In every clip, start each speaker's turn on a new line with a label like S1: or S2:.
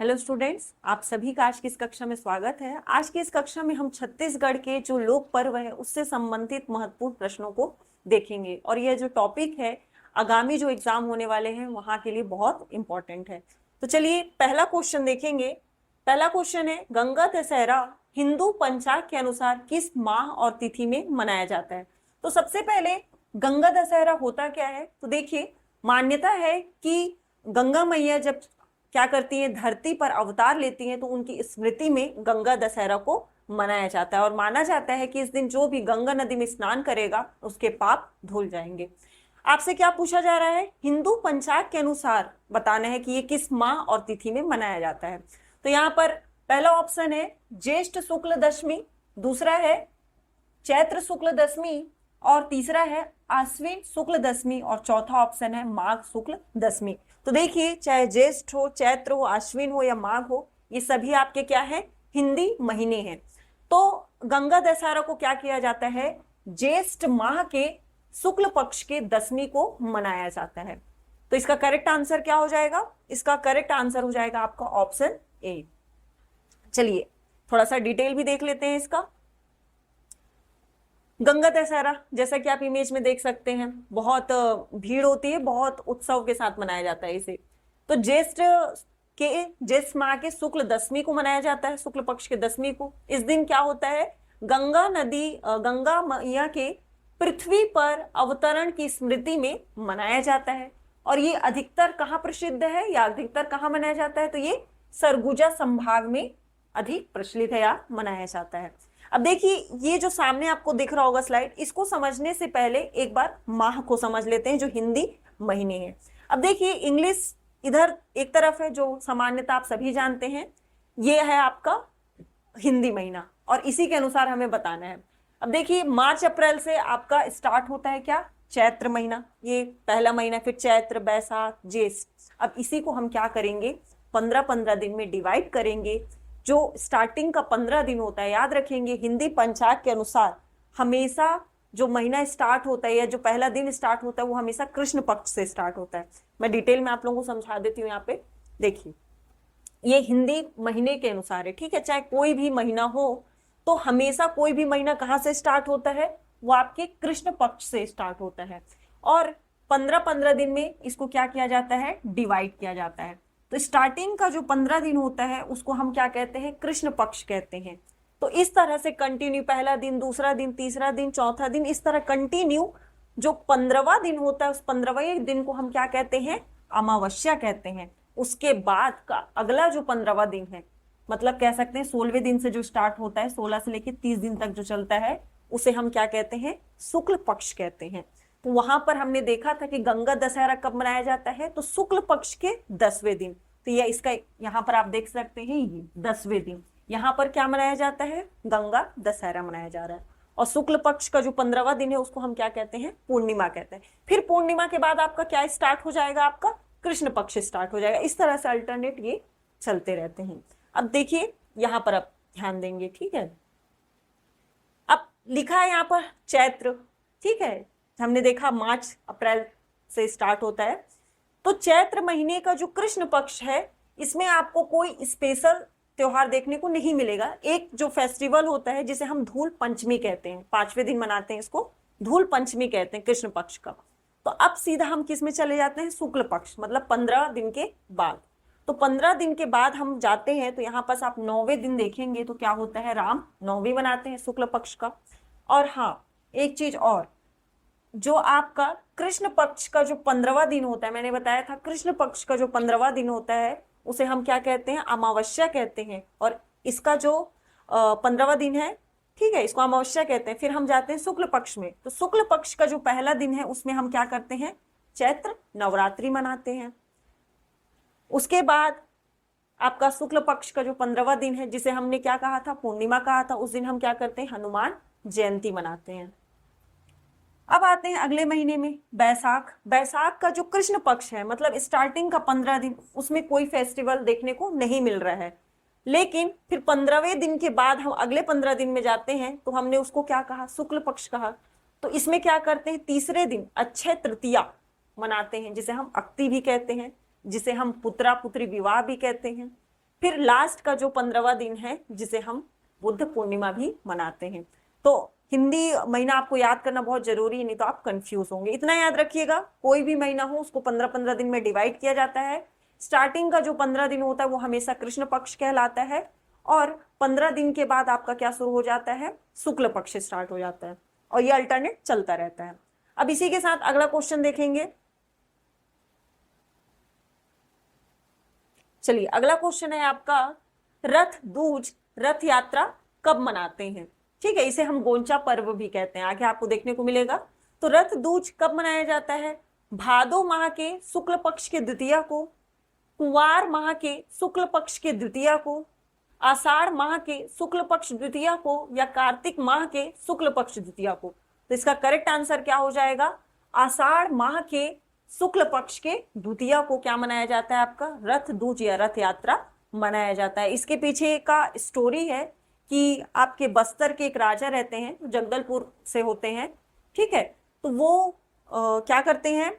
S1: Hello students, आप सभी का आज की इस कक्षा में स्वागत है। आज की इस कक्षा में हम छत्तीसगढ़ के जो लोक पर्व है उससे संबंधित महत्वपूर्ण प्रश्नों को देखेंगे और यह जो टॉपिक है आगामी जो एग्जाम होने वाले हैं वहां के लिए बहुत इंपॉर्टेंट है। तो चलिए पहला क्वेश्चन देखेंगे। पहला क्वेश्चन है, गंगा दशहरा हिंदू पंचांग के अनुसार किस माह और तिथि में मनाया जाता है? तो सबसे पहले गंगा दशहरा होता क्या है? तो देखिए, मान्यता है कि गंगा मैया जब क्या करती हैं, धरती पर अवतार लेती हैं, तो उनकी स्मृति में गंगा दशहरा को मनाया जाता है और माना जाता है कि इस दिन जो भी गंगा नदी में स्नान करेगा उसके पाप धुल जाएंगे। आपसे क्या पूछा जा रहा है? हिंदू पंचांग के अनुसार बताना है कि ये किस माह और तिथि में मनाया जाता है। तो यहाँ पर पहला ऑप्शन है ज्येष्ठ शुक्ल दशमी, दूसरा है चैत्र शुक्ल दशमी और तीसरा है आश्विन शुक्ल दशमी और चौथा ऑप्शन है माघ शुक्ल दशमी। तो देखिए, चाहे ज्येष्ठ हो, चैत्र हो, आश्विन हो या माघ हो, ये सभी आपके क्या है? हिंदी महीने हैं। तो गंगा दशहरा को क्या किया जाता है? ज्येष्ठ माह के शुक्ल पक्ष के दशमी को मनाया जाता है। तो इसका करेक्ट आंसर क्या हो जाएगा? इसका करेक्ट आंसर हो जाएगा आपका ऑप्शन ए। चलिए थोड़ा सा डिटेल भी देख लेते हैं इसका। गंगा दशहरा जैसा कि आप इमेज में देख सकते हैं, बहुत भीड़ होती है, बहुत उत्सव के साथ मनाया जाता है इसे। तो ज्येष्ठ माह के शुक्ल दशमी को मनाया जाता है, शुक्ल पक्ष के दशमी को। इस दिन क्या होता है? गंगा मैया के पृथ्वी पर अवतरण की स्मृति में मनाया जाता है। और ये अधिकतर कहाँ प्रसिद्ध है या अधिकतर कहाँ मनाया जाता है? तो ये सरगुजा संभाग में अधिक प्रचलित है या मनाया जाता है। अब देखिए, ये जो सामने आपको दिख रहा होगा स्लाइड, इसको समझने से पहले एक बार माह को समझ लेते हैं जो हिंदी महीने हैं। अब देखिए, इंग्लिश इधर एक तरफ है जो सामान्यतः आप सभी जानते हैं, ये है आपका हिंदी महीना और इसी के अनुसार हमें बताना है। अब देखिए, मार्च अप्रैल से आपका स्टार्ट होता है क्या? चैत्र महीना, ये पहला महीना, फिर चैत्र, बैसाख, ज्येष्ठ। अब इसी को हम क्या करेंगे? 15-15 दिन में डिवाइड करेंगे। जो स्टार्टिंग का 15 दिन होता है, याद रखेंगे हिंदी पंचांग के अनुसार हमेशा जो महीना स्टार्ट होता है या जो पहला दिन स्टार्ट होता है वो हमेशा कृष्ण पक्ष से स्टार्ट होता है। मैं डिटेल में आप लोगों को समझा देती हूँ। यहाँ पे देखिए, ये हिंदी महीने के अनुसार है, ठीक है। चाहे कोई भी महीना हो तो हमेशा कोई भी महीना कहाँ से स्टार्ट होता है? वो आपके कृष्ण पक्ष से स्टार्ट होता है और 15-15 दिन में इसको क्या किया जाता है? डिवाइड किया जाता है। तो स्टार्टिंग का जो 15 दिन होता है उसको हम क्या कहते हैं? कृष्ण पक्ष कहते हैं। तो इस तरह से कंटिन्यू, पहला दिन, दूसरा दिन, तीसरा दिन, चौथा दिन, इस तरह कंटिन्यू जो 15वां दिन होता है उस 15वें दिन को हम क्या कहते हैं? अमावस्या कहते हैं। उसके बाद का अगला जो 15वां दिन है, मतलब कह सकते हैं 16वें दिन से जो स्टार्ट होता है, 16 से लेकर 30 दिन तक जो चलता है, उसे हम क्या कहते हैं? शुक्ल पक्ष कहते हैं। तो वहां पर हमने देखा था कि गंगा दशहरा कब मनाया जाता है? तो शुक्ल पक्ष के 10वें दिन। तो यह इसका यहाँ पर आप देख सकते हैं, ये 10वें दिन यहाँ पर क्या मनाया जाता है? गंगा दशहरा मनाया जा रहा है। और शुक्ल पक्ष का जो 15वां दिन है उसको हम क्या कहते हैं? पूर्णिमा कहते हैं। फिर पूर्णिमा के बाद आपका क्या स्टार्ट हो जाएगा? आपका कृष्ण पक्ष स्टार्ट हो जाएगा। इस तरह से अल्टरनेट ये चलते रहते हैं। अब देखिए, यहाँ पर आप ध्यान देंगे, ठीक है। अब लिखा है यहाँ पर चैत्र, ठीक है। हमने देखा मार्च अप्रैल से स्टार्ट होता है। तो चैत्र महीने का जो कृष्ण पक्ष है, इसमें आपको कोई स्पेशल त्योहार देखने को नहीं मिलेगा। एक जो फेस्टिवल होता है जिसे हम धूल पंचमी कहते हैं, 5वें दिन मनाते हैं, इसको धूल पंचमी कहते हैं कृष्ण पक्ष का। तो अब सीधा हम किस में चले जाते हैं? शुक्ल पक्ष, मतलब 15 दिन के बाद। तो 15 दिन के बाद हम जाते हैं तो यहाँ पर आप 9वें दिन देखेंगे तो क्या होता है? राम नवमी मनाते हैं शुक्ल पक्ष का। और हाँ, एक चीज और, जो आपका कृष्ण पक्ष का जो 15वां दिन होता है, मैंने बताया था कृष्ण पक्ष का जो 15वां दिन होता है उसे हम क्या कहते हैं? अमावस्या कहते हैं। और इसका जो 15वां दिन है, ठीक है, इसको अमावस्या कहते हैं। फिर हम जाते हैं शुक्ल पक्ष में। तो शुक्ल पक्ष का जो पहला दिन है उसमें हम क्या करते हैं? चैत्र नवरात्रि मनाते हैं। उसके बाद आपका शुक्ल पक्ष का जो 15वां दिन है, जिसे हमने क्या कहा था? पूर्णिमा कहा था। उस दिन हम क्या करते हैं? हनुमान जयंती मनाते हैं। अब आते हैं अगले महीने में, बैसाख। बैसाख का जो कृष्ण पक्ष है, मतलब स्टार्टिंग का 15 दिन, उसमें कोई फेस्टिवल देखने को नहीं मिल रहा है। लेकिन फिर 15वें दिन के बाद हम अगले 15 दिन में जाते हैं तो हमने उसको क्या कहा? शुक्ल पक्ष कहा। तो इसमें क्या करते हैं? तीसरे दिन अक्षय तृतीया मनाते हैं, जिसे हम अक्ति भी कहते हैं, जिसे हम पुत्रा पुत्री विवाह भी कहते हैं। फिर लास्ट का जो 15वां दिन है जिसे हम बुद्ध पूर्णिमा भी मनाते हैं। तो हिंदी महीना आपको याद करना बहुत जरूरी है, नहीं तो आप कंफ्यूज होंगे। इतना याद रखिएगा, कोई भी महीना हो उसको 15-15 दिन में डिवाइड किया जाता है। स्टार्टिंग का जो 15 दिन होता है वो हमेशा कृष्ण पक्ष कहलाता है, और 15 दिन के बाद आपका क्या शुरू हो जाता है, शुक्ल पक्ष स्टार्ट हो जाता है, और ये अल्टरनेट चलता रहता है। अब इसी के साथ अगला क्वेश्चन देखेंगे। चलिए अगला क्वेश्चन है आपका, रथ दूज रथ यात्रा कब मनाते हैं? ठीक है, इसे हम गोंचा पर्व भी कहते हैं, आगे आपको देखने को मिलेगा। तो रथ दूज कब मनाया जाता है? भादो माह के शुक्ल पक्ष के द्वितीया को, कुंवार माह के शुक्ल पक्ष के द्वितीया को, आषाढ़ माह के शुक्ल पक्ष द्वितीया को, या कार्तिक माह के शुक्ल पक्ष द्वितीया को। तो इसका करेक्ट आंसर क्या हो जाएगा? आषाढ़ माह के शुक्ल पक्ष के द्वितीया को क्या मनाया जाता है? आपका रथ दूज या रथ यात्रा मनाया जाता है। इसके पीछे का स्टोरी है कि आपके बस्तर के एक राजा रहते हैं, जगदलपुर से होते हैं, ठीक है। तो वो क्या करते हैं,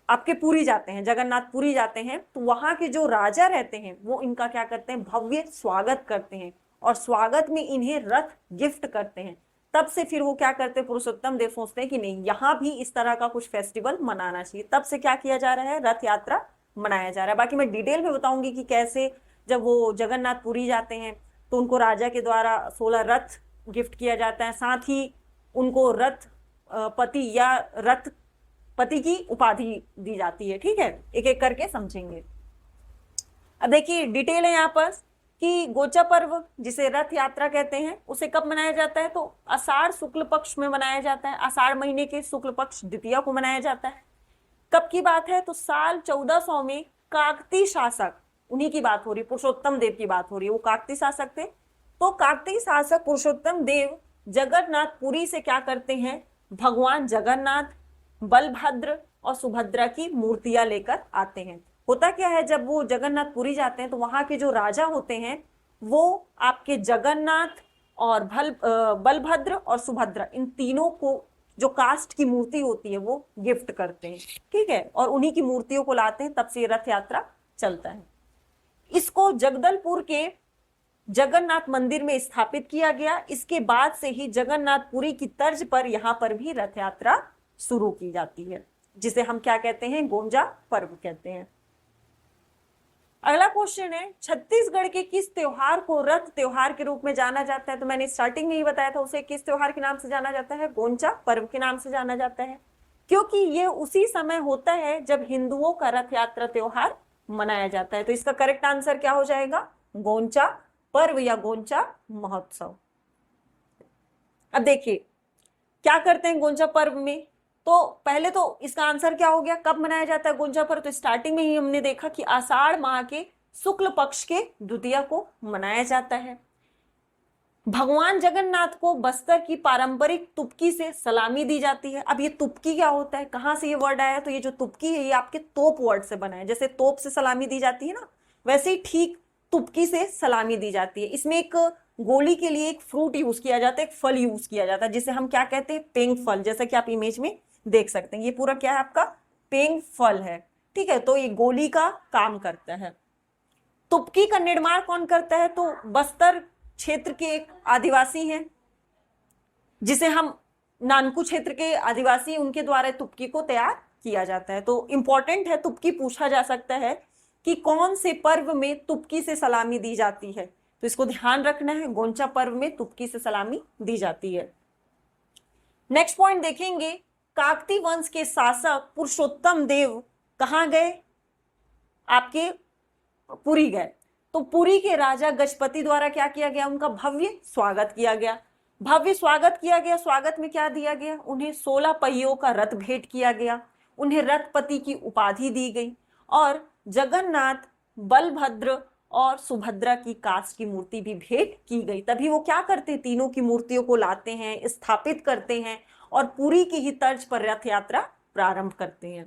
S1: आपके पुरी जाते हैं, जगन्नाथपुरी जाते हैं। तो वहां के जो राजा रहते हैं वो इनका क्या करते हैं, भव्य स्वागत करते हैं, और स्वागत में इन्हें रथ गिफ्ट करते हैं। तब से फिर वो क्या करते हैं, पुरुषोत्तम देव सोचते हैं कि नहीं, यहाँ भी इस तरह का कुछ फेस्टिवल मनाना चाहिए। तब से क्या किया जा रहा है, रथ यात्रा मनाया जा रहा है। बाकी मैं डिटेल में बताऊंगी कि कैसे जब वो जगन्नाथपुरी जाते हैं तो उनको राजा के द्वारा 16 रथ गिफ्ट किया जाता है, साथ ही उनको रथ पति या रथ पति की उपाधि दी जाती है। ठीक है, एक एक करके समझेंगे। अब देखिए डिटेल है यहाँ पर कि गोचा पर्व जिसे रथ यात्रा कहते हैं उसे कब मनाया जाता है? तो आषाढ़ शुक्ल पक्ष में मनाया जाता है, आषाढ़ महीने के शुक्ल पक्ष द्वितीया को मनाया जाता है। कब की बात है? तो साल 1400 में काकती शासक, उन्हीं की बात हो रही, पुरुषोत्तम देव की बात हो रही है, वो काकती शासक थे। तो काकती शासक पुरुषोत्तम देव जगन्नाथपुरी से क्या करते हैं, भगवान जगन्नाथ, बलभद्र और सुभद्रा की मूर्तियां लेकर आते हैं। होता क्या है, जब वो जगन्नाथपुरी जाते हैं तो वहां के जो राजा होते हैं वो आपके जगन्नाथ और बलभद्र और सुभद्रा, इन तीनों को जो कास्ट की मूर्ति होती है वो गिफ्ट करते हैं। ठीक है, और उन्हीं की मूर्तियों को लाते हैं, तब से रथ यात्रा चलता है। इसको जगदलपुर के जगन्नाथ मंदिर में स्थापित किया गया। इसके बाद से ही जगन्नाथपुरी की तर्ज पर यहां पर भी रथ यात्रा शुरू की जाती है, जिसे हम क्या कहते हैं, गोंजा पर्व कहते हैं। अगला क्वेश्चन है, छत्तीसगढ़ के किस त्योहार को रथ त्योहार के रूप में जाना जाता है? तो मैंने स्टार्टिंग में ही बताया था, उसे किस त्योहार के नाम से जाना जाता है? गोंचा पर्व के नाम से जाना जाता है, क्योंकि ये उसी समय होता है जब हिंदुओं का रथ यात्रा त्योहार मनाया जाता है। तो इसका करेक्ट आंसर क्या हो जाएगा, गोंचा पर्व या गोंचा महोत्सव। अब देखिए क्या करते हैं गोंचा पर्व में। तो पहले तो इसका आंसर क्या हो गया, कब मनाया जाता है गोंचा पर्व? तो स्टार्टिंग में ही हमने देखा कि आषाढ़ माह के शुक्ल पक्ष के द्वितीया को मनाया जाता है। भगवान जगन्नाथ को बस्तर की पारंपरिक तुपकी से सलामी दी जाती है। अब ये तुपकी क्या होता है, कहां से ये वर्ड आया? तो ये जो तुपकी है ये आपके तोप वर्ड से बना है। जैसे तोप से सलामी दी जाती है ना, वैसे ही ठीक तुपकी से सलामी दी जाती है। इसमें एक गोली के लिए एक फ्रूट यूज किया जाता है, एक फल यूज किया जाता है, जिसे हम क्या कहते हैं, पेंग फल। जैसा कि आप इमेज में देख सकते हैं, ये पूरा क्या है आपका, पेंग फल है। ठीक है, तो ये गोली का काम करता है। तुपकी का निर्माण कौन करता है? तो बस्तर क्षेत्र के एक आदिवासी हैं, जिसे हम नानकू क्षेत्र के आदिवासी, उनके द्वारा तुपकी को तैयार किया जाता है। तो इंपॉर्टेंट है, तुपकी पूछा जा सकता है कि कौन से पर्व में तुपकी से सलामी दी जाती है, तो इसको ध्यान रखना है, गोंचा पर्व में तुपकी से सलामी दी जाती है। नेक्स्ट पॉइंट देखेंगे, काकती वंश के शासक पुरुषोत्तम देव कहां गए? आपके पुरी गए। तो पुरी के राजा गजपति द्वारा क्या किया गया, उनका भव्य स्वागत किया गया। भव्य स्वागत किया गया, स्वागत में क्या दिया गया, उन्हें 16 पहियों का रथ भेंट किया गया, उन्हें रथपति की उपाधि दी गई, और जगन्नाथ, बलभद्र और सुभद्रा की काष्ठ की मूर्ति भी भेंट की गई। तभी वो क्या करते हैं, तीनों की मूर्तियों को लाते हैं, स्थापित करते हैं, और पुरी की ही तर्ज पर रथ यात्रा प्रारंभ करते हैं।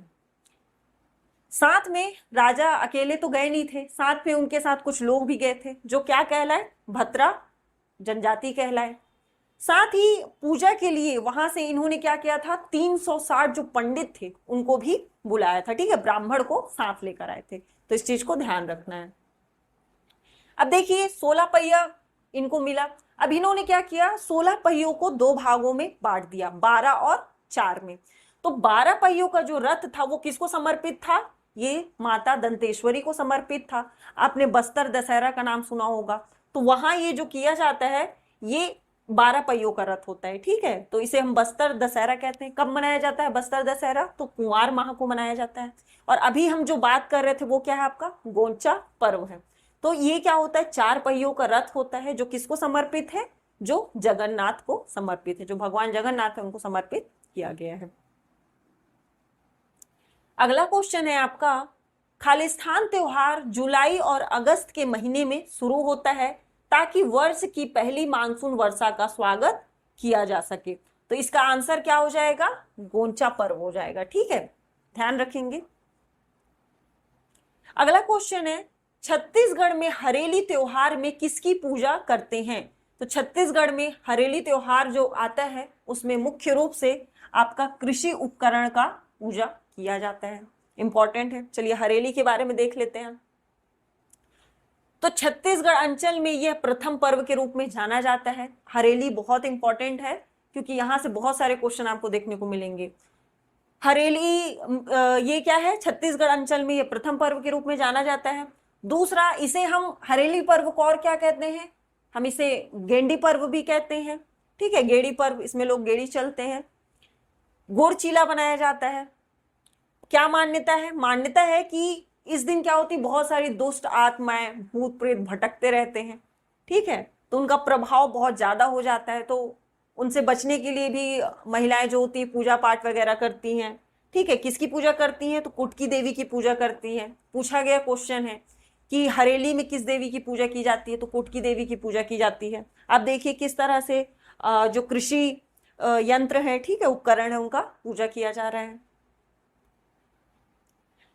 S1: साथ में राजा अकेले तो गए नहीं थे, साथ में उनके साथ कुछ लोग भी गए थे, जो क्या कहलाए, भत्रा जनजाति कहलाए। साथ ही पूजा के लिए वहां से इन्होंने क्या किया था, 360 जो पंडित थे उनको भी बुलाया था। ठीक है, ब्राह्मण को साथ लेकर आए थे। तो इस चीज को ध्यान रखना है। अब देखिए 16 पहिया इनको मिला। अब इन्होंने क्या किया, 16 पहियों को 2 भागों में बांट दिया, 12 और 4 में। तो 12 पहियों का जो रथ था वो किसको समर्पित था, ये माता दंतेश्वरी को समर्पित था। आपने बस्तर दशहरा का नाम सुना होगा, तो वहां ये जो किया जाता है ये 12 पहियों का रथ होता है, ठीक है। तो इसे हम बस्तर दशहरा कहते हैं। कब मनाया जाता है बस्तर दशहरा, तो कुंवार माह को मनाया जाता है। और अभी हम जो बात कर रहे थे वो क्या है, आपका गोंचा पर्व है। तो ये क्या होता है, 4 पहियों का रथ होता है जो किसको समर्पित है, जो जगन्नाथ को समर्पित है, जो भगवान जगन्नाथ है उनको समर्पित किया गया है। अगला क्वेश्चन है आपका, खालिस्तान त्योहार जुलाई और अगस्त के महीने में शुरू होता है ताकि वर्ष की पहली मानसून वर्षा का स्वागत किया जा सके। तो इसका आंसर क्या हो जाएगा, गोंचा पर्व हो जाएगा, ठीक है, ध्यान रखेंगे। अगला क्वेश्चन है, छत्तीसगढ़ में हरेली त्योहार में किसकी पूजा करते हैं। तो छत्तीसगढ़ में हरेली त्योहार जो आता है उसमें मुख्य रूप से आपका कृषि उपकरण का पूजा किया जाता है, इंपॉर्टेंट है। चलिए हरेली के बारे में देख लेते हैं। तो छत्तीसगढ़ अंचल में यह प्रथम पर्व के रूप में जाना जाता है। हरेली बहुत इंपॉर्टेंट है क्योंकि यहां से बहुत सारे क्वेश्चन आपको देखने को मिलेंगे। हरेली ये क्या है, छत्तीसगढ़ अंचल में ये प्रथम पर्व के रूप में जाना जाता है। दूसरा, इसे हम हरेली पर्व को और क्या कहते हैं, हम इसे गेंडी पर्व भी कहते हैं, ठीक है, गेड़ी पर्व, इसमें लोग गेड़ी चलते हैं। गुड़ चीला बनाया जाता है। क्या मान्यता है, मान्यता है कि इस दिन क्या होती, बहुत सारी दुष्ट आत्माएं भूत प्रेत भटकते रहते हैं, ठीक है, तो उनका प्रभाव बहुत ज्यादा हो जाता है। तो उनसे बचने के लिए भी महिलाएं जो होती है पूजा पाठ वगैरह करती हैं, ठीक है। किसकी पूजा करती हैं, तो कुटकी देवी की पूजा करती हैं। पूछा गया क्वेश्चन है कि हरेली में किस देवी की पूजा की जाती है, तो कुटकी देवी की पूजा की जाती है। आप देखिए किस तरह से जो कृषि यंत्र है, ठीक है, उपकरण है, उनका पूजा किया जा रहा है।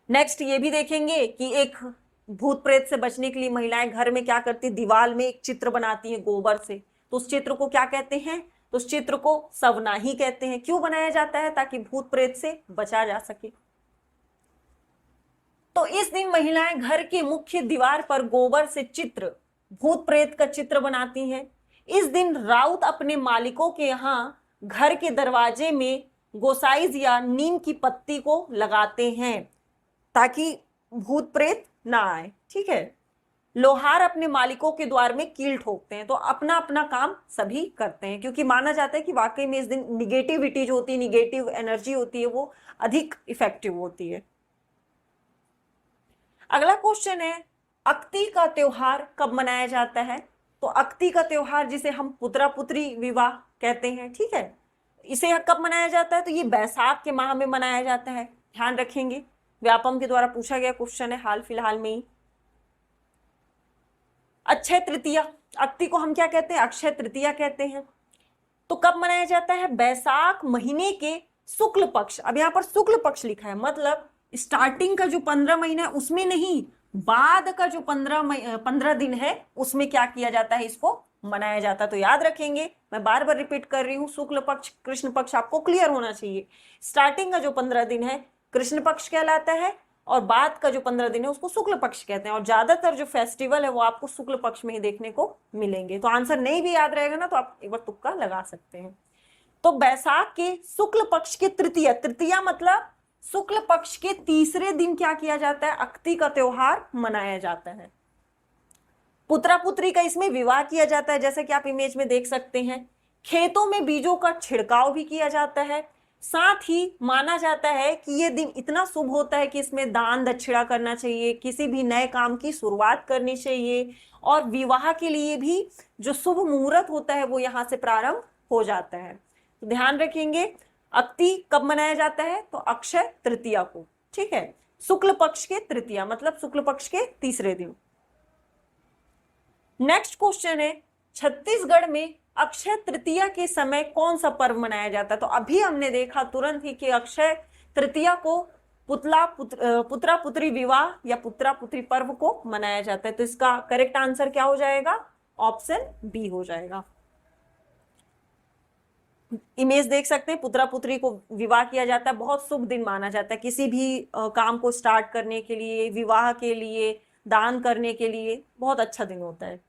S1: नेक्स्ट ये भी देखेंगे कि एक भूत प्रेत से बचने के लिए महिलाएं घर में क्या करती, दीवार में एक चित्र बनाती हैं गोबर से, तो उस चित्र को क्या कहते हैं, तो उस चित्र को सवनाही कहते हैं। क्यों बनाया जाता है, ताकि भूत प्रेत से बचा जा सके। तो इस दिन महिलाएं घर के मुख्य दीवार पर गोबर से चित्र, भूत प्रेत का चित्र बनाती हैं। इस दिन राउत अपने मालिकों के यहाँ घर के दरवाजे में गोसाइज या नीम की पत्ती को लगाते हैं ताकि भूत प्रेत ना आए, ठीक है। लोहार अपने मालिकों के द्वार में कील ठोकते हैं। तो अपना अपना काम सभी करते हैं क्योंकि माना जाता है कि वाकई में इस दिन निगेटिविटी जो होती है, निगेटिव एनर्जी होती है, वो अधिक इफेक्टिव होती है। अगला क्वेश्चन है, अक्ति का त्योहार कब मनाया जाता है। तो अक्ति का त्योहार जिसे हम पुत्रा पुत्री विवाह कहते हैं, ठीक है, इसे कब मनाया जाता है, तो ये बैसाख के माह में मनाया जाता है, ध्यान रखेंगे। व्यापम के द्वारा पूछा गया क्वेश्चन है हाल फिलहाल में ही। अक्षय तृतीया, अक्ति को हम क्या कहते हैं, अक्षय तृतीया कहते हैं। तो कब मनाया जाता है, बैसाख महीने के शुक्ल पक्ष। अब यहाँ पर शुक्ल पक्ष लिखा है, मतलब स्टार्टिंग का जो 15 महीना है उसमें नहीं, बाद का जो 15 दिन है उसमें क्या किया जाता है, इसको मनाया जाता है। तो याद रखेंगे, मैं बार बार रिपीट कर रही हूँ, शुक्ल पक्ष कृष्ण पक्ष आपको क्लियर होना चाहिए। स्टार्टिंग का जो 15 दिन है कृष्ण पक्ष कहलाता है और बाद का जो 15 दिन है उसको शुक्ल पक्ष कहते हैं। और ज्यादातर जो फेस्टिवल है वो आपको शुक्ल पक्ष में ही देखने को मिलेंगे। तो आंसर नहीं भी याद रहेगा ना तो आप एक बार तुक्का लगा सकते हैं। तो बैसाख के शुक्ल पक्ष के तृतीया, तृतीया मतलब शुक्ल पक्ष के तीसरे दिन क्या किया जाता है, अक्ति का त्योहार मनाया जाता है। पुत्रा पुत्री का इसमें विवाह किया जाता है, जैसे कि आप इमेज में देख सकते हैं। खेतों में बीजों का छिड़काव भी किया जाता है। साथ ही माना जाता है कि ये दिन इतना शुभ होता है कि इसमें दान दक्षिणा करना चाहिए, किसी भी नए काम की शुरुआत करनी चाहिए और विवाह के लिए भी जो शुभ मुहूर्त होता है वो यहाँ से प्रारंभ हो जाता है। तो ध्यान रखेंगे, अक्ति कब मनाया जाता है, तो अक्षय तृतीया को, ठीक है, शुक्ल पक्ष के तृतीया मतलब शुक्ल पक्ष के तीसरे दिन। नेक्स्ट क्वेश्चन है, छत्तीसगढ़ में अक्षय तृतीया के समय कौन सा पर्व मनाया जाता है। तो अभी हमने देखा तुरंत ही कि अक्षय तृतीया को पुत्रा पुत्री विवाह या पुत्रा पुत्री पर्व को मनाया जाता है। तो इसका करेक्ट आंसर क्या हो जाएगा, ऑप्शन बी हो जाएगा। इमेज देख सकते हैं, पुत्रा पुत्री को विवाह किया जाता है, बहुत शुभ दिन माना जाता है किसी भी काम को स्टार्ट करने के लिए, विवाह के लिए, दान करने के लिए बहुत अच्छा दिन होता है।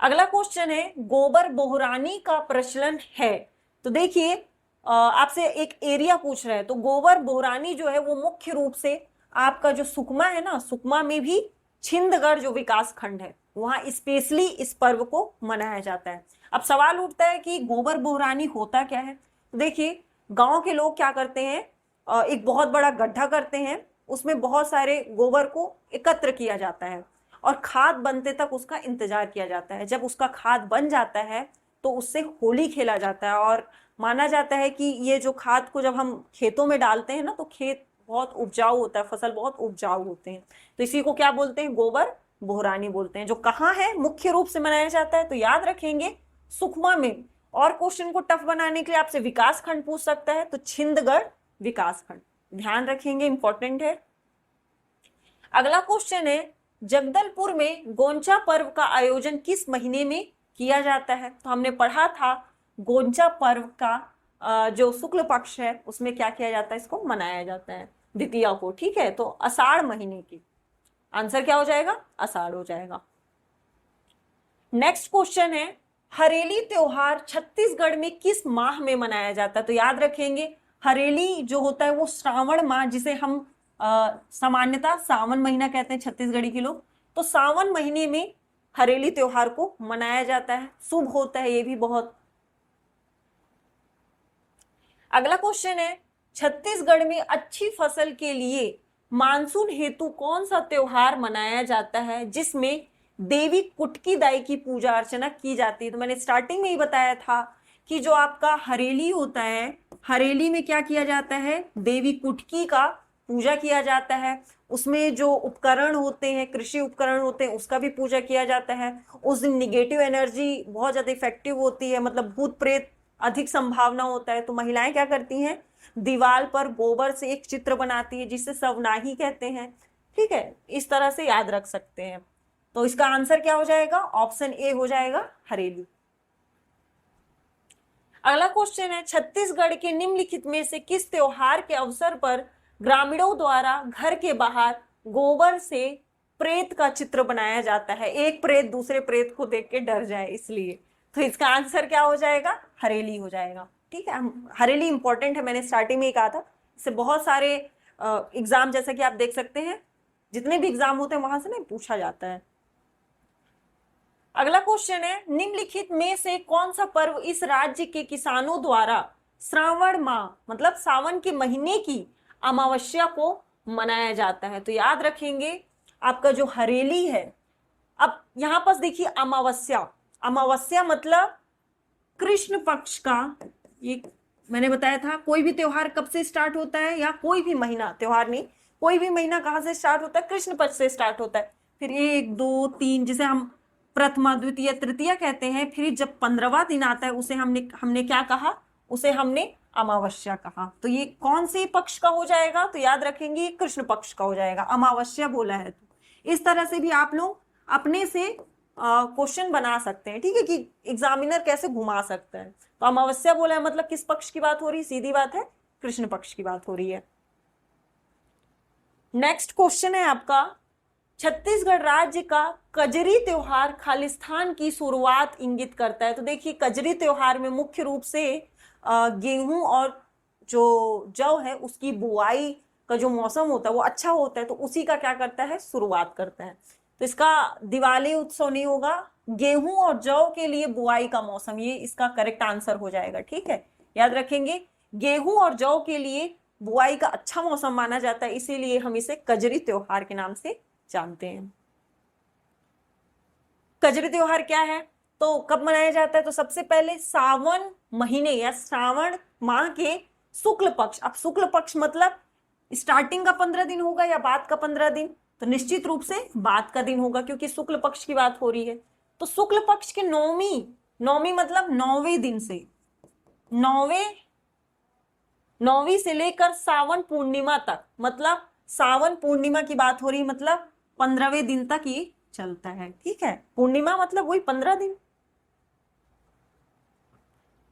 S1: अगला क्वेश्चन है, गोबर बोहरानी का प्रचलन है। तो देखिए आपसे एक एरिया पूछ रहा है, तो गोबर बोहरानी जो है वो मुख्य रूप से आपका जो सुकमा है ना, सुकमा में भी छिंदगढ़ जो विकास खंड है वहां स्पेशली इस पर्व को मनाया जाता है। अब सवाल उठता है कि गोबर बोहरानी होता क्या है। तो देखिए गांव के लोग क्या करते हैं, एक बहुत बड़ा गड्ढा करते हैं, उसमें बहुत सारे गोबर को एकत्र किया जाता है और खाद बनते तक उसका इंतजार किया जाता है। जब उसका खाद बन जाता है तो उससे होली खेला जाता है और माना जाता है कि ये जो खाद को जब हम खेतों में डालते हैं ना तो खेत बहुत उपजाऊ होता है, फसल बहुत उपजाऊ होते हैं। तो इसी को क्या बोलते हैं, गोबर बोहरानी बोलते हैं। जो कहाँ है मुख्य रूप से मनाया जाता है, तो याद रखेंगे सुकमा में। और क्वेश्चन को टफ बनाने के लिए आपसे विकास खंड पूछ सकता है, तो छिंदगढ़ विकास खंड ध्यान रखेंगे, इंपॉर्टेंट है। अगला क्वेश्चन है, जगदलपुर में गोंचा पर्व का आयोजन किस महीने में किया जाता है। तो हमने पढ़ा था गोंचा पर्व का जो शुक्ल पक्ष है उसमें क्या किया जाता है, इसको मनाया जाता है द्वितीया को, ठीक है। तो आषाढ़ महीने की, आंसर क्या हो जाएगा, आषाढ़ हो जाएगा। नेक्स्ट क्वेश्चन है, हरेली त्योहार छत्तीसगढ़ में किस माह में मनाया जाता है। तो याद रखेंगे हरेली जो होता है वो श्रावण माह, जिसे हम सामान्यतः सावन महीना कहते हैं छत्तीसगढ़ी के लोग। तो सावन महीने में हरेली त्योहार को मनाया जाता है, शुभ होता है ये भी बहुत। अगला क्वेश्चन है, छत्तीसगढ़ में अच्छी फसल के लिए मानसून हेतु कौन सा त्योहार मनाया जाता है जिसमें देवी कुटकी दाई की पूजा अर्चना की जाती है। तो मैंने स्टार्टिंग में ही बताया था कि जो आपका हरेली होता है, हरेली में क्या किया जाता है, देवी कुटकी का पूजा किया जाता है। उसमें जो उपकरण होते हैं, कृषि उपकरण होते हैं, उसका भी पूजा किया जाता है। उस दिन निगेटिव एनर्जी बहुत ज्यादा इफेक्टिव होती है, मतलब भूत प्रेत अधिक संभावना होता है। तो महिलाएं क्या करती हैं, दीवार पर गोबर से एक चित्र बनाती है जिसे सवनाही कहते हैं, ठीक है। इस तरह से याद रख सकते हैं। तो इसका आंसर क्या हो जाएगा, ऑप्शन ए हो जाएगा हरेली। अगला क्वेश्चन है, छत्तीसगढ़ के निम्नलिखित में से किस त्योहार के अवसर पर ग्रामीणों द्वारा घर के बाहर गोबर से प्रेत का चित्र बनाया जाता है, एक प्रेत दूसरे प्रेत को देख के डर जाए इसलिए। तो इसका आंसर क्या हो जाएगा, हरेली हो जाएगा, ठीक है। हरेली इंपॉर्टेंट है, मैंने स्टार्टिंग में ही कहा था। इससे बहुत सारे एग्जाम जैसा कि आप देख सकते हैं, जितने भी एग्जाम होते हैं वहां से ना पूछा जाता है। अगला क्वेश्चन है, निम्नलिखित में से कौन सा पर्व इस राज्य के किसानों द्वारा श्रावण माह मतलब सावन के महीने की अमावस्या को मनाया जाता है। तो याद रखेंगे आपका जो हरेली है, अब यहां पर देखिए अमावस्या, अमावस्या मतलब कृष्ण पक्ष का, ये मैंने बताया था कोई भी त्योहार कब से स्टार्ट होता है, या कोई भी महीना, त्योहार नहीं, कोई भी महीना कहां से स्टार्ट होता है, कृष्ण पक्ष से स्टार्ट होता है। फिर 1 2 3 जिसे हम प्रथमा द्वितीय तृतीया कहते हैं, फिर जब 15वां दिन आता है उसे हमने क्या कहा, उसे हमने अमावस्या कहा। तो ये कौन से पक्ष का हो जाएगा, तो याद रखेंगे कृष्ण पक्ष का हो जाएगा, अमावस्या बोला है। तो इस तरह से भी आप लोग अपने से क्वेश्चन बना सकते हैं, ठीक है, कि एग्जामिनर कैसे घुमा सकता है। तो अमावस्या बोला है मतलब किस पक्ष की बात हो रही है, सीधी बात है कृष्ण पक्ष की बात हो रही है। नेक्स्ट क्वेश्चन है आपका, छत्तीसगढ़ राज्य का कजरी त्योहार खालिस्तान की शुरुआत इंगित करता है। तो देखिए कजरी त्योहार में मुख्य रूप से गेहूं और जो जौ है उसकी बुआई का जो मौसम होता है वो अच्छा होता है, तो उसी का क्या करता है, शुरुआत करता है। तो इसका दिवाली उत्सव नहीं होगा, गेहूं और जौ के लिए बुआई का मौसम, ये इसका करेक्ट आंसर हो जाएगा, ठीक है। याद रखेंगे गेहूं और जौ के लिए बुआई का अच्छा मौसम माना जाता है, इसीलिए हम इसे कजरी त्योहार के नाम से जानते हैं। कजरी त्योहार क्या है, तो कब मनाया जाता है, तो सबसे पहले सावन महीने या श्रावण माह के शुक्ल पक्ष। अब शुक्ल पक्ष मतलब स्टार्टिंग का 15 दिन होगा या बाद का 15 दिन, तो निश्चित रूप से बाद का दिन होगा क्योंकि शुक्ल पक्ष की बात हो रही है। तो शुक्ल पक्ष के नौवीं मतलब 9वें दिन से, नौवीं से लेकर सावन पूर्णिमा तक, मतलब सावन पूर्णिमा की बात हो रही है, मतलब 15वें दिन तक ये चलता है, ठीक है। पूर्णिमा मतलब वही 15 दिन।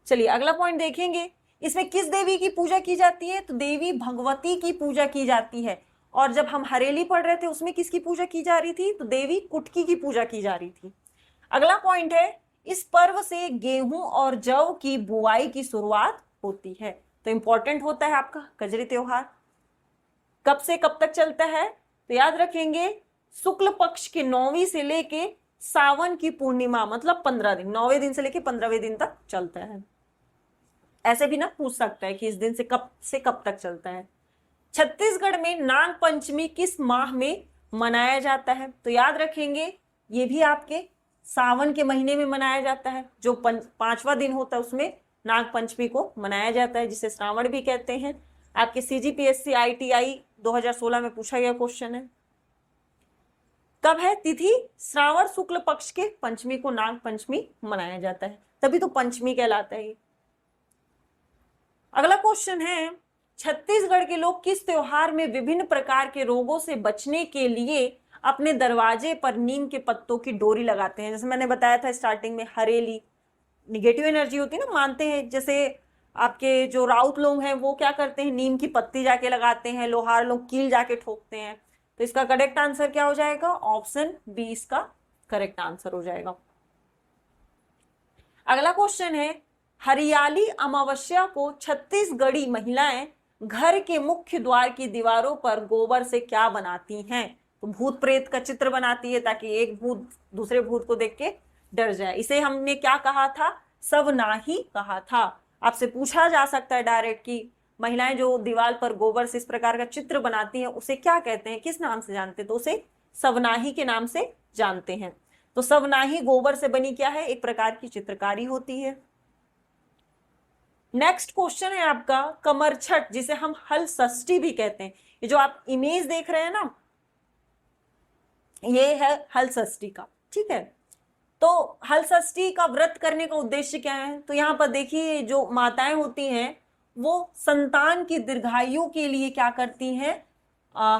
S1: चलिए अगला पॉइंट देखेंगे, इसमें किस देवी की पूजा की जाती है, तो देवी भगवती की पूजा की जाती है। और जब हम हरेली पढ़ रहे थे उसमें किसकी पूजा की जा रही थी? तो देवी कुटकी की पूजा की जा रही थी। अगला पॉइंट है, इस पर्व से गेहूं और जौ की बुआई की शुरुआत होती है। तो इंपॉर्टेंट होता है आपका कजरी त्योहार। कब से कब तक चलता है? तो याद रखेंगे, शुक्ल पक्ष की 9वीं से लेके सावन की पूर्णिमा, मतलब 15 दिन, 9वें दिन से लेके 15वें दिन तक चलता है। ऐसे भी ना पूछ सकता है कि इस दिन से कब तक चलता है। छत्तीसगढ़ में नाग पंचमी किस माह में मनाया जाता है? तो याद रखेंगे, ये भी आपके सावन के महीने में मनाया जाता है। जो 5वां दिन होता है उसमें नाग पंचमी को मनाया जाता है, जिसे श्रावण भी कहते हैं। आपके CGPSC ITI 2016 में पूछा गया क्वेश्चन है। कब है तिथि? श्रावण शुक्ल पक्ष के पंचमी को नाग पंचमी मनाया जाता है, तभी तो पंचमी कहलाता है। अगला क्वेश्चन है, छत्तीसगढ़ के लोग किस त्योहार में विभिन्न प्रकार के रोगों से बचने के लिए अपने दरवाजे पर नीम के पत्तों की डोरी लगाते हैं? जैसे मैंने बताया था स्टार्टिंग में, हरेली निगेटिव एनर्जी होती है ना, मानते हैं। जैसे आपके जो राउत लोग हैं वो क्या करते हैं, नीम की पत्ती जाके लगाते हैं, लोहार लोग कील जाके ठोकते हैं। तो इसका करेक्ट आंसर क्या हो जाएगा? ऑप्शन बी इसका करेक्ट आंसर हो जाएगा। अगला क्वेश्चन है, हरियाली अमावस्या को छत्तीसगढ़ी महिलाएं घर के मुख्य द्वार की दीवारों पर गोबर से क्या बनाती हैं? तो भूत प्रेत का चित्र बनाती है, ताकि एक भूत दूसरे भूत को देख के डर जाए। इसे हमने क्या कहा था? सवनाही कहा था। आपसे पूछा जा सकता है डायरेक्ट कि महिलाएं जो दीवार पर गोबर से इस प्रकार का चित्र बनाती हैं उसे क्या कहते हैं, किस नाम से जानते हैं? तो उसे सवनाही के नाम से जानते हैं। तो सवनाही गोबर से बनी क्या है? एक प्रकार की चित्रकारी होती है। नेक्स्ट क्वेश्चन है आपका कमर छठ, जिसे हम हल षष्ठी भी कहते हैं। ये जो आप इमेज देख रहे हैं ना, ये है हल षष्ठी का, ठीक है। तो हल षष्ठी का व्रत करने का उद्देश्य क्या है? तो यहाँ पर देखिए, जो माताएं होती हैं वो संतान की दीर्घायु के लिए क्या करती हैं?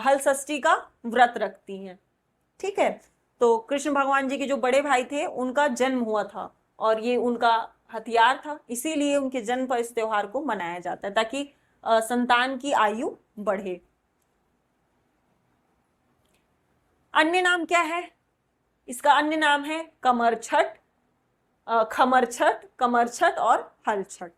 S1: हल षष्ठी का व्रत रखती हैं, ठीक है। तो कृष्ण भगवान जी के जो बड़े भाई थे उनका जन्म हुआ था और ये उनका हथियार था, इसीलिए उनके जन्म पर इस त्योहार को मनाया जाता है, ताकि संतान की आयु बढ़े। अन्य नाम क्या है इसका? अन्य नाम है कमर छठ, खमर छठ, कमर छठ और हल छठ।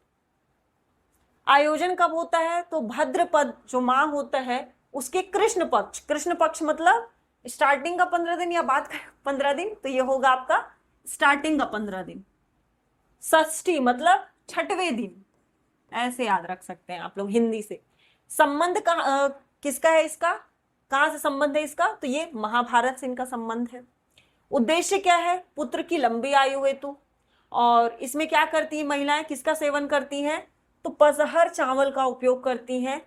S1: आयोजन कब होता है? तो भद्रपद जो माह होता है उसके कृष्ण पक्ष, कृष्ण पक्ष मतलब स्टार्टिंग का 15 दिन या बाद का 15 दिन, तो ये होगा आपका स्टार्टिंग का 15 दिन। षष्ठी मतलब छठवें दिन, ऐसे याद रख सकते हैं आप लोग हिंदी से। संबंध का किसका है इसका? कहां से संबंध है इसका? तो ये महाभारत से इनका संबंध है। उद्देश्य क्या है? पुत्र की लंबी आयु हेतु। और इसमें क्या करती है महिलाएं, किसका सेवन करती हैं? तो पसहर चावल का उपयोग करती हैं।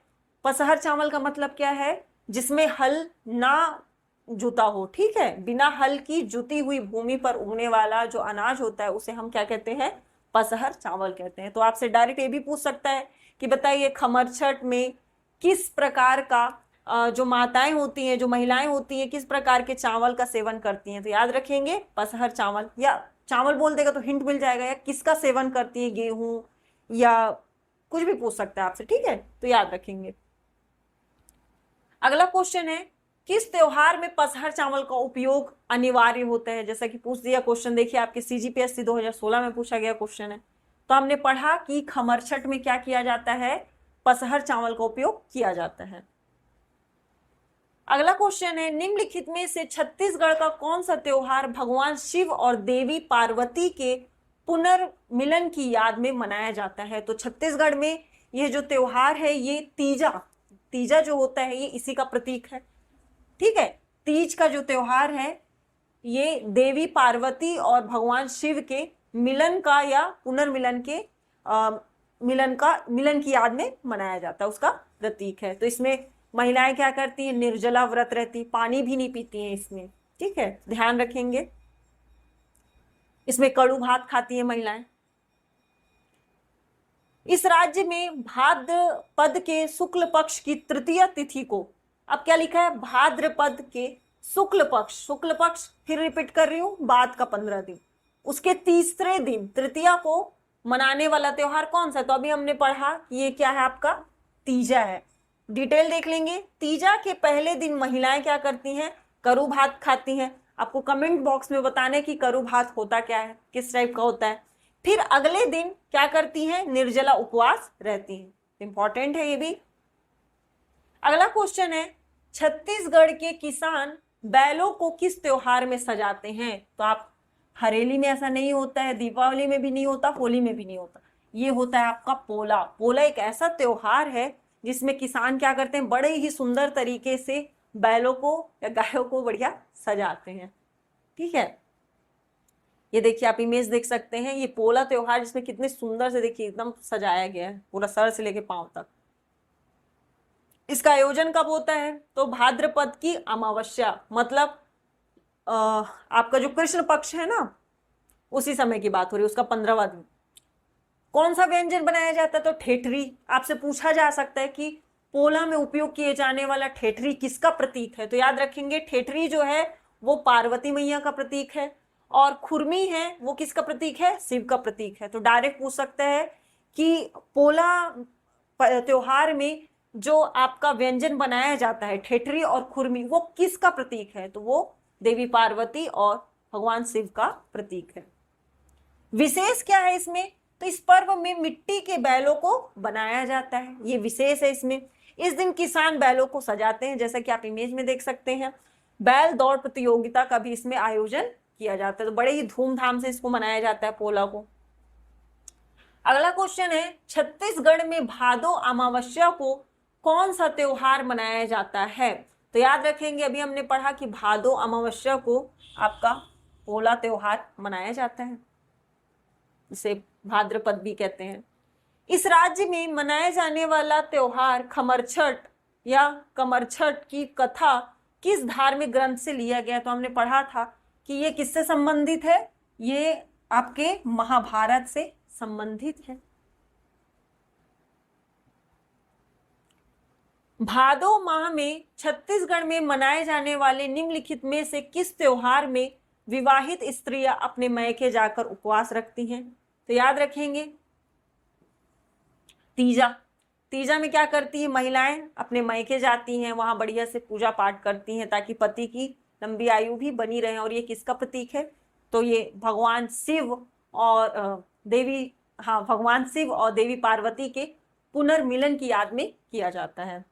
S1: पसहर चावल का मतलब क्या है? जिसमें हल ना जुता हो, ठीक है। बिना हल की जुती हुई भूमि पर उगने वाला जो अनाज होता है उसे हम क्या कहते हैं? पसहर चावल कहते हैं। तो आपसे डायरेक्ट ये भी पूछ सकता है कि बताइए खमर छठ में किस प्रकार का जो माताएं होती हैं, जो महिलाएं होती हैं, किस प्रकार के चावल का सेवन करती हैं? तो याद रखेंगे पसहर चावल, या चावल बोल देगा तो हिंट मिल जाएगा, या किसका सेवन करती है, गेहूं या कुछ भी पूछ सकता है आपसे, ठीक है। तो याद रखेंगे। अगला क्वेश्चन है, किस त्योहार में पसहर चावल का उपयोग अनिवार्य होता है? जैसा कि पूछ दिया क्वेश्चन, देखिए आपके CGPSC 2016 में पूछा गया क्वेश्चन है। तो हमने पढ़ा कि खमर छठ में क्या किया जाता है? पसहर चावल का उपयोग किया जाता है। अगला क्वेश्चन है, निम्नलिखित में से छत्तीसगढ़ का कौन सा त्योहार भगवान शिव और देवी पार्वती के पुनर्मिलन की याद में मनाया जाता है? तो छत्तीसगढ़ में यह जो त्योहार है, ये तीजा जो होता है ये इसी का प्रतीक है, ठीक है। तीज का जो त्योहार है ये देवी पार्वती और भगवान शिव के मिलन का या पुनर्मिलन के मिलन की याद में मनाया जाता है, उसका प्रतीक है। तो इसमें महिलाएं क्या करती हैं? निर्जला व्रत रहती, पानी भी नहीं पीती हैं इसमें, ठीक है, ध्यान रखेंगे। इसमें कड़ू भात खाती है महिलाएं। इस राज्य में भाद्रपद के शुक्ल पक्ष की तृतीय तिथि को, अब क्या लिखा है? भाद्रपद के शुक्ल पक्ष, फिर रिपीट कर रही हूं, बाद का 15 दिन, उसके तीसरे दिन तृतीया को मनाने वाला त्योहार कौन सा? तो अभी हमने पढ़ा कि ये क्या है आपका? तीजा है। डिटेल देख लेंगे। तीजा के पहले दिन महिलाएं क्या करती हैं, करू भात खाती हैं। आपको कमेंट बॉक्स में बताना है कि करू भात होता क्या है, किस टाइप का होता है। फिर अगले दिन क्या करती हैं, निर्जला उपवास रहती हैं। इंपॉर्टेंट है ये भी। अगला क्वेश्चन है, छत्तीसगढ़ के किसान बैलों को किस त्योहार में सजाते हैं? तो आप हरेली में ऐसा नहीं होता है, दीपावली में भी नहीं होता, होली में भी नहीं होता, ये होता है आपका पोला। पोला एक ऐसा त्योहार है जिसमें किसान क्या करते हैं, बड़े ही सुंदर तरीके से बैलों को या गायों को बढ़िया सजाते हैं। ठीक है, ये देखिए आप इमेज देख सकते हैं, ये पोला त्योहार जिसमें कितने सुंदर से देखिए एकदम सजाया गया है पूरा सर से लेके पांव तक। इसका आयोजन कब होता है? तो भाद्रपद की अमावस्या, मतलब आपका जो कृष्ण पक्ष है ना, उसी समय की बात हो रही है, उसका 15वां दिन। कौन सा व्यंजन बनाया जाता है? तो ठेठरी। आपसे पूछा जा सकता है कि पोला में उपयोग किए जाने वाला ठेठरी किसका प्रतीक है? तो याद रखेंगे ठेठरी जो है वो पार्वती मैया का प्रतीक है, और खुरमी है वो किसका प्रतीक है? शिव का प्रतीक है। तो डायरेक्ट पूछ सकता है कि पोला त्योहार में जो आपका व्यंजन बनाया जाता है ठेठरी और खुरमी, वो किसका प्रतीक है? तो वो देवी पार्वती और भगवान शिव का प्रतीक है। विशेष क्या है इसमें? तो इस पर्व में मिट्टी के बैलों को बनाया जाता है, ये विशेष है इसमें। इस दिन किसान बैलों को सजाते हैं, जैसा कि आप इमेज में देख सकते हैं। बैल दौड़ प्रतियोगिता का भी इसमें आयोजन किया जाता है, तो बड़े ही धूमधाम से इसको मनाया जाता है पोला को। अगला क्वेश्चन है, छत्तीसगढ़ में भादो अमावस्या को कौन सा त्योहार मनाया जाता है? तो याद रखेंगे अभी हमने पढ़ा कि भादो अमावस्या को आपका पोला त्योहार मनाया जाता है, इसे भाद्रपद भी कहते हैं। इस राज्य में मनाए जाने वाला त्योहार खमरछठ या कमरछठ की कथा किस धार्मिक ग्रंथ से लिया गया? तो हमने पढ़ा था कि ये किससे संबंधित है, ये आपके महाभारत से संबंधित है। भादो माह में छत्तीसगढ़ में मनाए जाने वाले निम्नलिखित में से किस त्योहार में विवाहित स्त्रियां अपने मैके जाकर उपवास रखती हैं? तो याद रखेंगे तीजा। तीजा में क्या करती है महिलाएं? अपने मैके जाती हैं, वहां बढ़िया से पूजा पाठ करती हैं ताकि पति की लंबी आयु भी बनी रहे। और ये किसका प्रतीक है? तो ये भगवान शिव और देवी, हाँ, भगवान शिव और देवी पार्वती के पुनर्मिलन की याद में किया जाता है,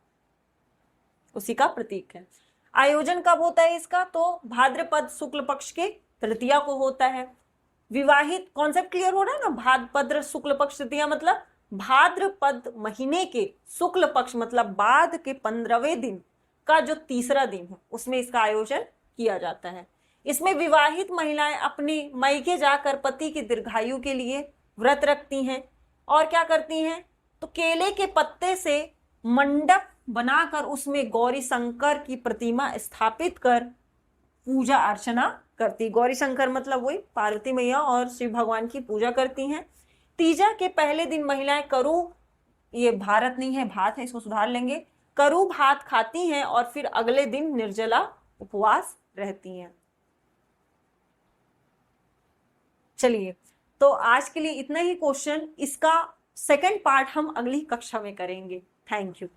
S1: उसी का प्रतीक है। आयोजन कब होता है इसका? तो भाद्रपद शुक्ल पक्ष के तृतीया को होता है। विवाहित, कॉन्सेप्ट क्लियर हो रहा है ना? भाद्रपद शुक्ल पक्ष तृतीया मतलब भाद्रपद महीने के शुक्ल पक्ष मतलब बाद के 15वें दिन का जो तीसरा दिन है उसमें इसका आयोजन किया जाता है। इसमें विवाहित महिलाएं अपने मैके जाकर पति की दीर्घायु के लिए व्रत रखती हैं और क्या करती हैं? तो केले के पत्ते से मंडप बनाकर उसमें गौरी शंकर की प्रतिमा स्थापित कर पूजा अर्चना करती। गौरी शंकर मतलब वही पार्वती मैया और शिव भगवान की पूजा करती हैं। तीजा के पहले दिन महिलाएं करू, ये भारत नहीं है भात है, इसको सुधार लेंगे, करू भात खाती हैं और फिर अगले दिन निर्जला उपवास रहती हैं। चलिए, तो आज के लिए इतना ही क्वेश्चन, इसका सेकंड पार्ट हम अगली कक्षा में करेंगे। Thank you.